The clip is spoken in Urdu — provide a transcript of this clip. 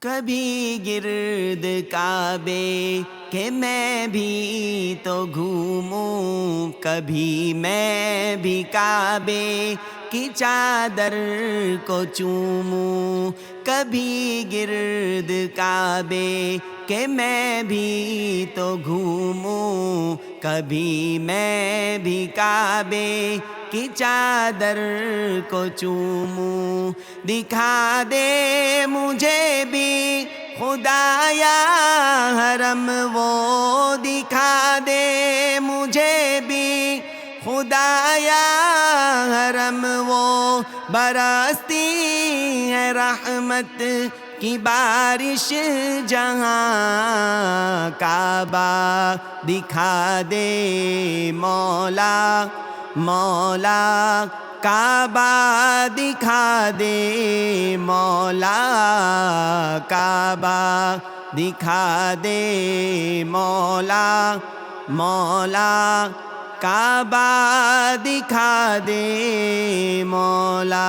کبھی گرد کعبے کہ میں بھی تو گھوموں، کبھی میں بھی کعبے کی چادر کو چوموں، کبھی گرد کعبے کہ میں بھی تو گھوموں، کبھی میں بھی کعبے کی چادر کو چوموں۔ دکھا دے مجھے بھی خدایا حرم، وہ دکھا دے مجھے بھی خدایا حرم، وہ برستی ہے رحمت کی بارش جہاں، کعبہ دکھا دے مولا مولا، کعبہ دکھا دے مولا، کعبہ دکھا دے مولا مولا، کعبہ دکھا دے مولا۔